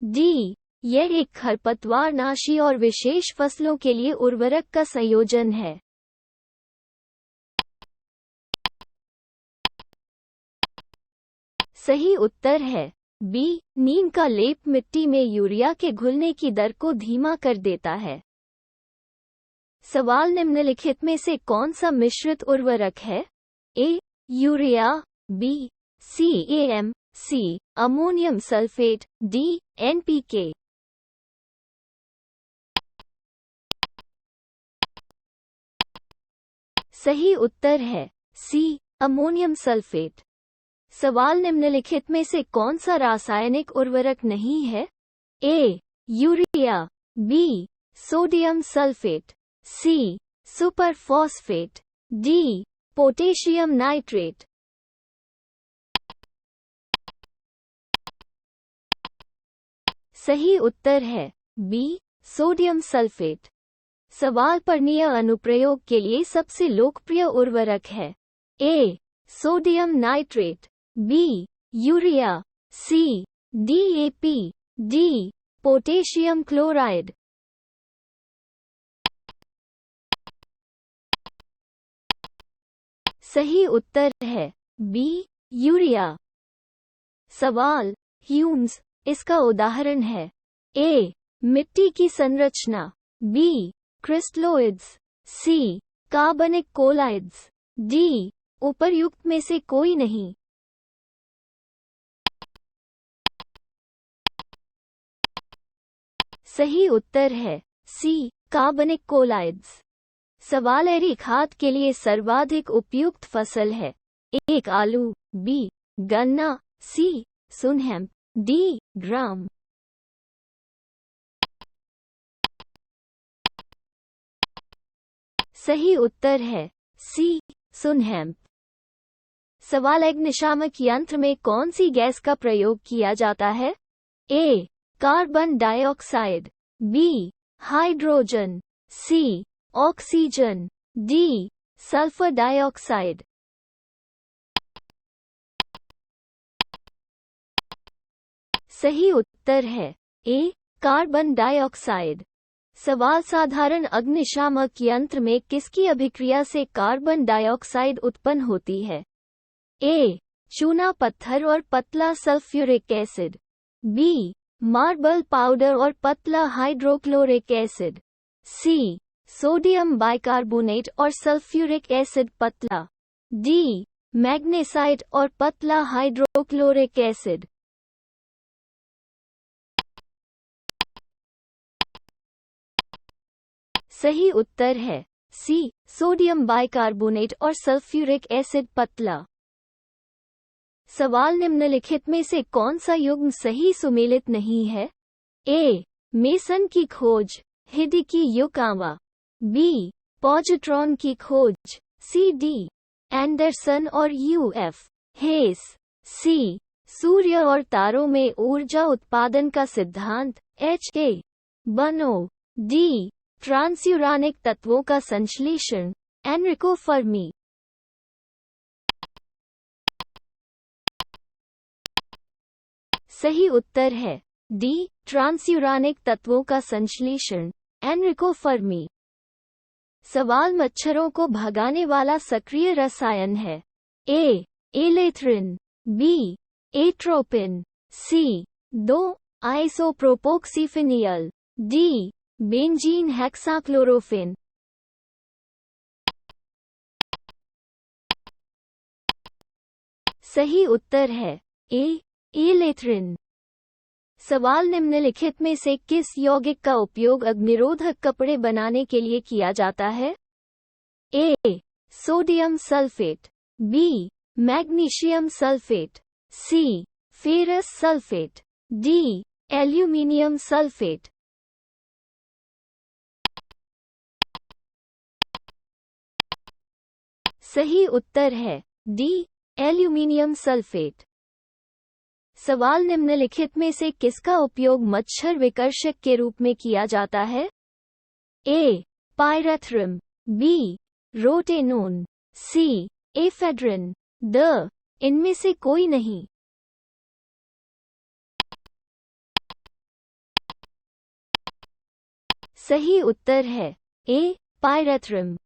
डी, यह एक खरपतवारनाशी और विशेष फसलों के लिए उर्वरक का संयोजन है। सही उत्तर है बी, नीम का लेप मिट्टी में यूरिया के घुलने की दर को धीमा कर देता है। सवाल निम्नलिखित में से कौन सा मिश्रित उर्वरक है? A, urea, B, CAM, C, ammonium sulphate, D, NPK। सही उत्तर है सी, अमोनियम सल्फेट। सवाल निम्नलिखित में से कौन सा रासायनिक उर्वरक नहीं है? A, urea, B, sodium sulphate, C, super phosphate, D, potassium nitrate. सही उत्तर है बी, सोडियम सल्फेट। सवाल पढ़नीय अनुप्रयोग के लिए सबसे लोकप्रिय उर्वरक है? A, sodium nitrate, B, urea, C, DAP, D, potassium chloride. सही उत्तर है बी, यूरिया। सवाल, ह्यूम्स इसका उदाहरण है? ए, मिट्टी की संरचना, बी, क्रिस्टलोइड्स, सी, कार्बनिक कोलाइड्स, डी, उपर्युक्त में से कोई नहीं। सही उत्तर है सी, कार्बनिक कोलाइड्स। सवाल एरी खाद के लिए सर्वाधिक उपयुक्त फसल है? एक, आलू, बी, गन्ना, सी, सुनहेम्प, डी, ग्राम। सही उत्तर है सी, सुनहेम्प। सवाल, अग्निशामक यंत्र में कौन सी गैस का प्रयोग किया जाता है? A, carbon dioxide, B, hydrogen, C, oxygen, D, sulphur dioxide. सही उत्तर है ए, कार्बन डाइऑक्साइड। सवाल, साधारण अग्निशामक यंत्र में किसकी अभिक्रिया से कार्बन डाइऑक्साइड उत्पन्न होती है? ए, चूना पत्थर और पतला sulphuric acid, B, marble powder और पतला hydrochloric acid, C, sodium bicarbonate और सल्फ्यूरिक एसिड पतला, डी, मैग्नेसाइट और पतला हाइड्रोक्लोरिक एसिड। सही उत्तर है सी, सोडियम बाइकार्बोनेट और सल्फ्यूरिक एसिड पतला। सवाल, निम्नलिखित में से कौन सा युग्म सही सुमेलित नहीं है? ए, मेसन की खोज, हिडिकी युकावा, बी, पॉजिट्रॉन की खोज, सी, डी, एंडरसन और UF हेस, सी, सूर्य और तारों में ऊर्जा उत्पादन का सिद्धांत, HA बनो, डी, ट्रांसयूरानिक तत्वों का संश्लेषण, एनरिको फर्मी। सही उत्तर है डी, ट्रांसयूरानिक तत्वों का संश्लेषण, एनरिको फर्मी। सवाल, मच्छरों को भगाने वाला सक्रिय रसायन है? ए, एलेथ्रिन, बी, एट्रोपिन, सी, 2 आइसोप्रोपोक्सीफिनियल, डी, बेंजीन हेक्साक्लोरोफिन। सही उत्तर है ए, एलेथ्रिन। सवाल, निम्नलिखित में से किस यौगिक का उपयोग अग्निरोधक कपड़े बनाने के लिए किया जाता है? A, sodium sulphate, B, magnesium sulphate, C, ferrous sulphate, D, aluminium sulphate. सही उत्तर है डी, एल्यूमिनियम सल्फेट। सवाल, निम्नलिखित में से किसका उपयोग मच्छर विकर्षक के रूप में किया जाता है? A, pyrethrin, B, rotenone, C, ephedrine, D, इनमें से कोई नहीं। सही उत्तर है ए, पायरेथ्रिन।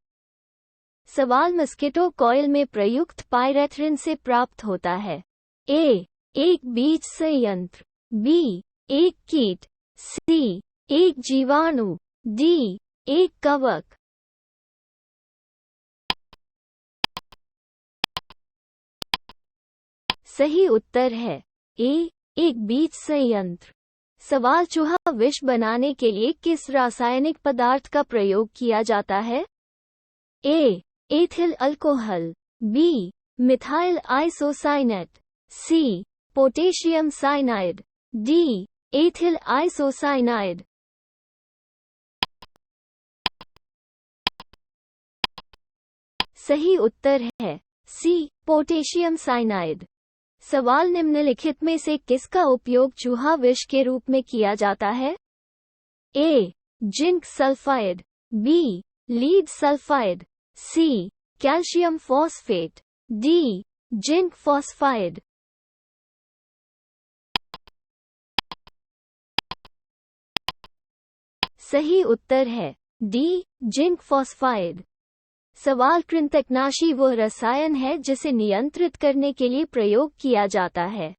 सवाल, मस्किटो कॉइल में प्रयुक्त पायरेथ्रिन से प्राप्त होता है? ए, एक बीज संयंत्र, बी एक कीट, सी एक जीवाणु, डी एक कवक। सही उत्तर है ए एक बीज संयंत्र। सवाल चूहा विष बनाने के लिए किस रासायनिक पदार्थ का प्रयोग किया जाता है? A ethyl alcohol, B methyl isocyanate, C potassium cyanide, D ethyl isocyanide. सही उत्तर है सी पोटेशियम साइनाइड। सवाल निम्नलिखित में से किसका उपयोग चूहा विष के रूप में किया जाता है? A zinc sulphide, B lead sulphide, C calcium phosphate, D zinc phosphide. सही उत्तर है डी जिंक फॉस्फाइड। सवाल कृंतकनाशी वो रसायन है जिसे नियंत्रित करने के लिए प्रयोग किया जाता है।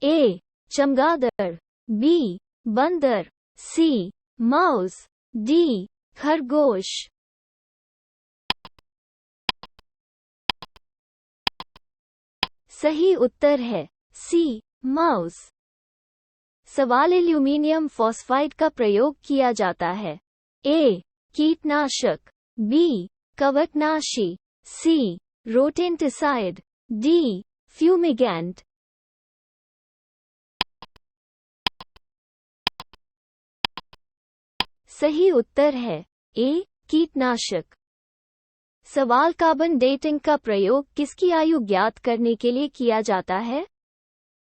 ए चमगादड़, बी बंदर, सी माउस, डी खरगोश। सही उत्तर है सी माउस। सवाल एल्यूमीनियम फॉस्फाइड का प्रयोग किया जाता है। ए कीटनाशक, बी कवकनाशी, सी रोडेंटिसाइड, डी फ्यूमिगेंट। सही उत्तर है ए कीटनाशक। सवाल कार्बन डेटिंग का प्रयोग किसकी आयु ज्ञात करने के लिए किया जाता है?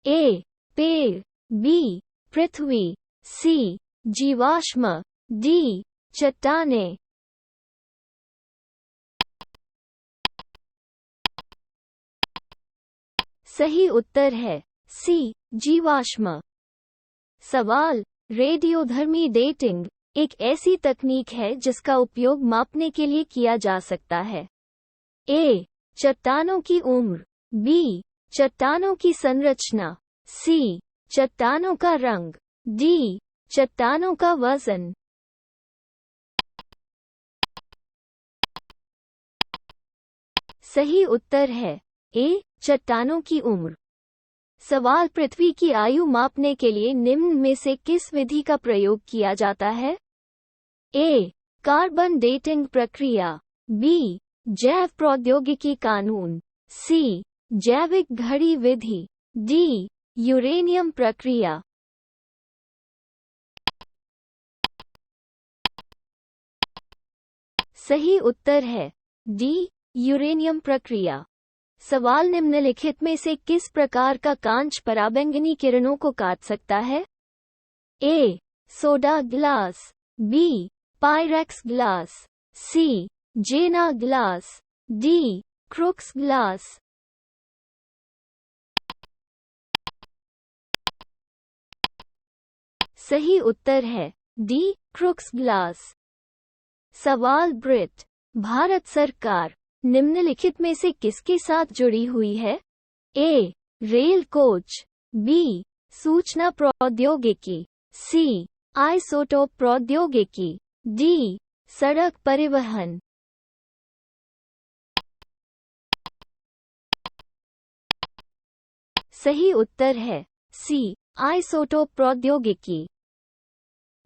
ए पेड़, बी पृथ्वी, सी जीवाश्म, डी चट्टानें। सही उत्तर है सी जीवाश्म। सवाल रेडियोधर्मी डेटिंग एक ऐसी तकनीक है जिसका उपयोग मापने के लिए किया जा सकता है। ए चट्टानों की उम्र, बी चट्टानों की संरचना, सी चट्टानों का रंग, डी चट्टानों का वजन। सही उत्तर है ए चट्टानों की उम्र। सवाल पृथ्वी की आयु मापने के लिए निम्न में से किस विधि का प्रयोग किया जाता है? ए कार्बन डेटिंग प्रक्रिया, बी जैव प्रौद्योगिकी कानून, सी जैविक घड़ी विधि, डी यूरेनियम प्रक्रिया। सही उत्तर है डी यूरेनियम प्रक्रिया। सवाल निम्नलिखित में से किस प्रकार का कांच पराबैंगनी किरणों को काट सकता है? A soda glass, B Pyrex glass, C Jena glass, D Crookes glass. सही उत्तर है डी क्रुक्स ग्लास। सवाल ब्रिट भारत सरकार निम्नलिखित में से किसके साथ जुड़ी हुई है? ए रेल कोच, बी सूचना प्रौद्योगिकी, सी आइसोटोप प्रौद्योगिकी, डी सड़क परिवहन। सही उत्तर है सी आइसोटोप प्रौद्योगिकी।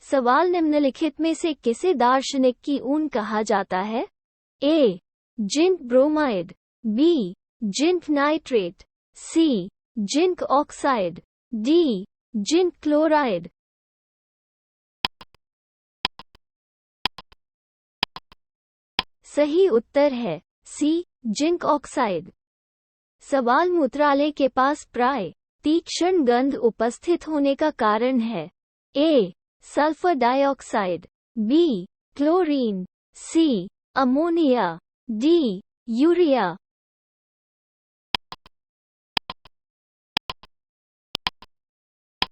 सवाल निम्नलिखित में से किसे दार्शनिक की ऊन कहा जाता है? A zinc bromide, B zinc nitrate, C zinc oxide, D zinc chloride. सही उत्तर है सी जिंक ऑक्साइड। सवाल मूत्रालय के पास प्राय तीक्ष्ण गंध उपस्थित होने का कारण है? ए सल्फर डाइऑक्साइड, बी क्लोरीन, सी अमोनिया, डी यूरिया।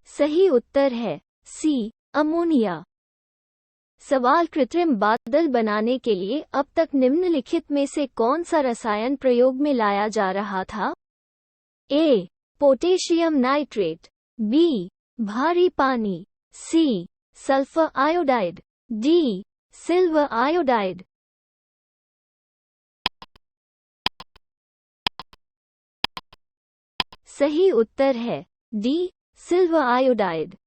सही उत्तर है सी अमोनिया। सवाल कृत्रिम बादल बनाने के लिए अब तक निम्नलिखित में से कौन सा रसायन प्रयोग में लाया जा रहा था? ए पोटेशियम नाइट्रेट, बी भारी पानी, C sulphur iodide, D silver iodide. सही उत्तर है डी सिल्वर आयोडाइड।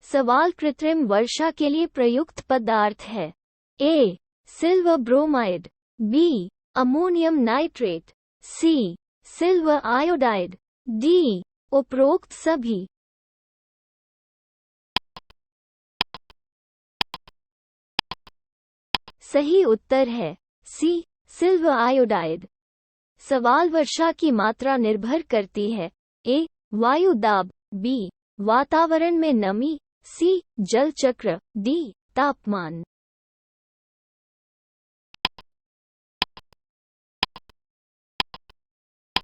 सवाल कृत्रिम वर्षा के लिए प्रयुक्त पदार्थ है। A silver bromide, B ammonium nitrate, C silver iodide, D उपरोक्त सभी। सही उत्तर है सी सिल्वर आयोडाइड। सवाल वर्षा की मात्रा निर्भर करती है। ए वायु दाब, बी वातावरण में नमी, सी जल चक्र, डी तापमान।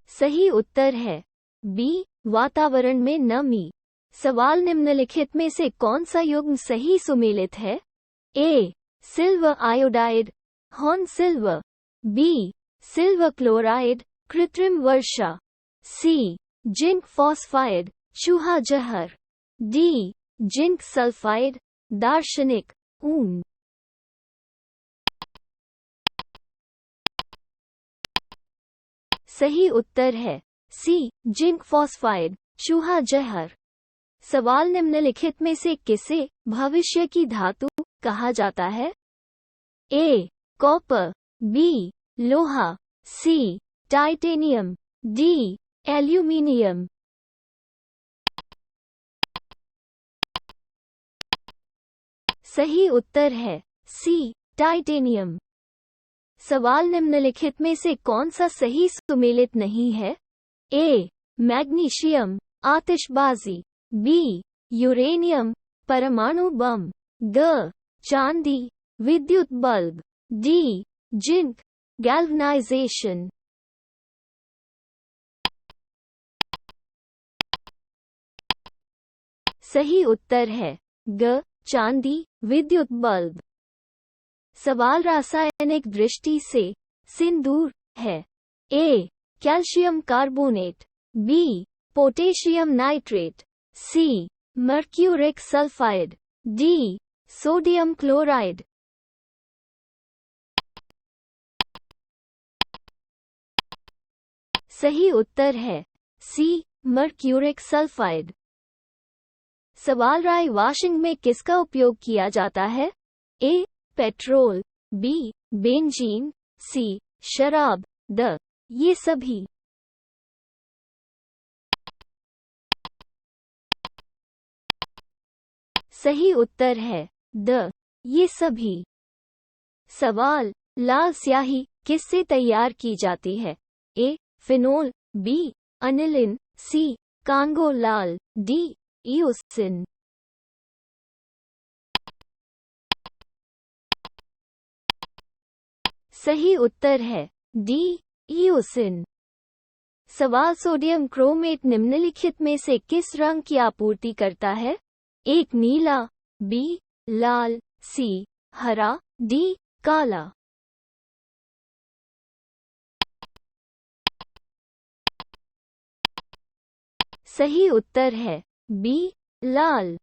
सही उत्तर है बी वातावरण में नमी। सवाल निम्नलिखित में से कौन सा युग्म सही सुमेलित है? A silver iodide horn silver, B silver chloride कृत्रिम वर्षा, सी जिंक फॉस्फाइड चूहा जहर, डी जिंक सल्फाइड दार्शनिक ऊन। सही उत्तर है सी जिंक फॉस्फाइड चूहा जहर। सवाल निम्नलिखित में से किसे भविष्य की धातु कहा जाता है? ए कॉपर, बी लोहा, सी टाइटेनियम, डी एल्यूमिनियम। सही उत्तर है सी टाइटेनियम। सवाल निम्नलिखित में से कौन सा सही सुमेलित नहीं है? ए मैग्नीशियम आतिशबाजी, बी यूरेनियम परमाणु बम, ग चांदी विद्युत बल्ब, डी जिंक गैल्वनाइजेशन। सही उत्तर है ग चांदी विद्युत बल्ब। सवाल रासायनिक दृष्टि से सिंदूर है। A calcium carbonate, B potassium nitrate, C mercuric sulphide, D sodium chloride. सही उत्तर है सी मर्क्यूरिक सल्फाइड। सवाल राय वाशिंग में किसका उपयोग किया जाता है? ए पेट्रोल, बी बेंजीन, सी शराब, द ये सभी। सही उत्तर है द ये सभी। सवाल लाल स्याही किससे तैयार की जाती है? ए फिनोल, बी अनिलिन, सी कांगो लाल, डी इओसिन। सही उत्तर है डी इओसिन। सवाल सोडियम क्रोमेट निम्नलिखित में से किस रंग की आपूर्ति करता है? एक नीला, बी लाल, सी हरा, डी काला। सही उत्तर है बी लाल।